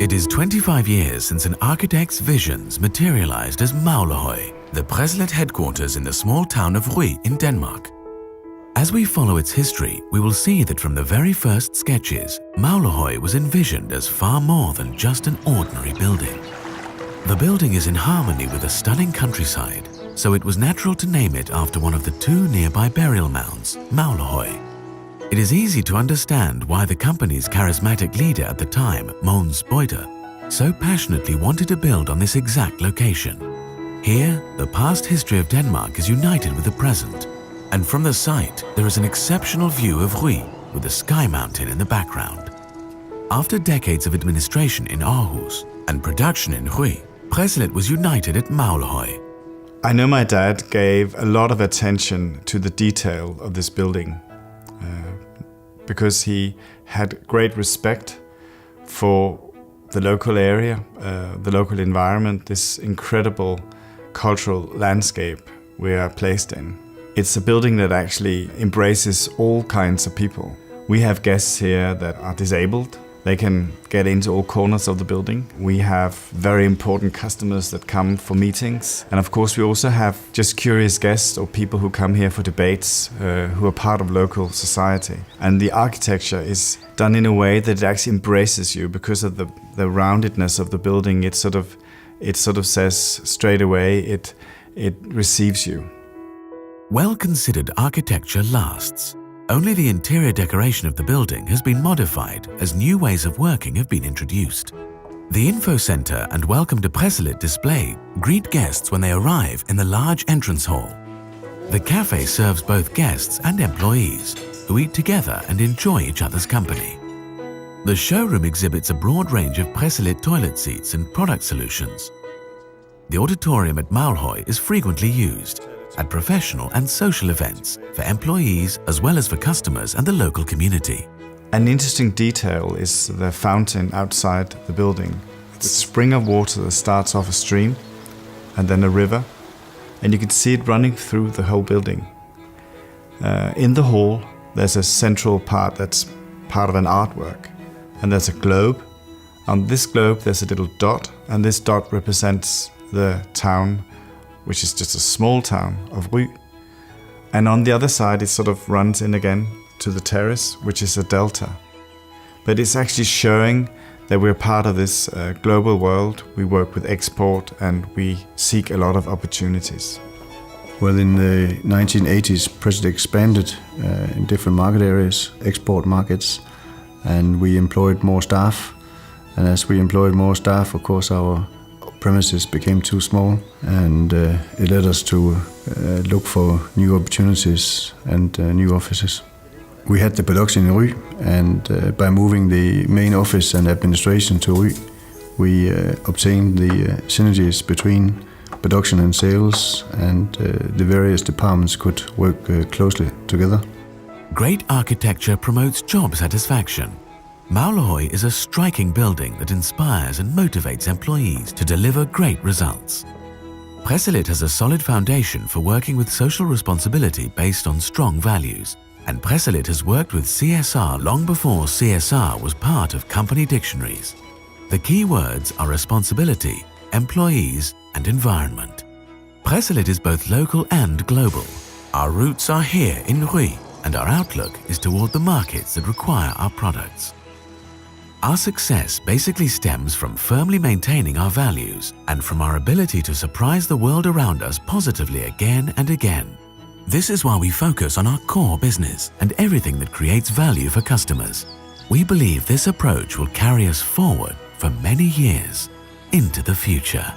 It is 25 years since an architect's visions materialized as Maglehoj, the Pressalit headquarters in the small town of Ry in Denmark. As we follow its history, we will see that from the very first sketches, Maglehoj was envisioned as far more than just an ordinary building. The building is in harmony with a stunning countryside, so it was natural to name it after one of the two nearby burial mounds, Maglehoj. It is easy to understand why the company's charismatic leader at the time, Mads Boyter, so passionately wanted to build on this exact location. Here, the past history of Denmark is united with the present, and from the site there is an exceptional view of Ry with the sky mountain in the background. After decades of administration in Aarhus and production in Ry, Pressalit was united at Maglehoj. I know my dad gave a lot of attention to the detail of this building because he had great respect for the local area, the local environment, this incredible cultural landscape we are placed in. It's a building that actually embraces all kinds of people. We have guests here that are disabled. They can get into all corners of the building. We have very important customers that come for meetings. And of course we also have just curious guests or people who come here for debates, who are part of local society. And the architecture is done in a way that it actually embraces you because of the roundedness of the building. It sort of says straight away, it receives you. Well-considered architecture lasts. Only the interior decoration of the building has been modified as new ways of working have been introduced. The info center and Welcome to Pressalit display greet guests when they arrive in the large entrance hall. The cafe serves both guests and employees who eat together and enjoy each other's company. The showroom exhibits a broad range of Pressalit toilet seats and product solutions. The auditorium at Maglehoj is frequently used at professional and social events for employees as well as for customers and the local community. An interesting detail is the fountain outside the building. It's a spring of water that starts off a stream and then a river, and you can see it running through the whole building. In the hall there's a central part that's part of an artwork, and there's a globe. On this globe there's a little dot, and this dot represents the town, which is just a small town of Ry. And on the other side it sort of runs in again to the terrace, which is a delta. But it's actually showing that we're part of this global world. We work with export and we seek a lot of opportunities. Well, in the 1980s, Pressalit expanded in different market areas, export markets, and we employed more staff. And as we employed more staff, of course, our premises became too small, and it led us to look for new opportunities and new offices. We had the production in Ry, and by moving the main office and administration to Ry, we obtained the synergies between production and sales, and the various departments could work closely together. Great architecture promotes job satisfaction. Maglehoj is a striking building that inspires and motivates employees to deliver great results. Pressalit has a solid foundation for working with social responsibility based on strong values, and Pressalit has worked with CSR long before CSR was part of company dictionaries. The key words are responsibility, employees, and environment. Pressalit is both local and global. Our roots are here in Ry, and our outlook is toward the markets that require our products. Our success basically stems from firmly maintaining our values and from our ability to surprise the world around us positively again and again. This is why we focus on our core business and everything that creates value for customers. We believe this approach will carry us forward for many years into the future.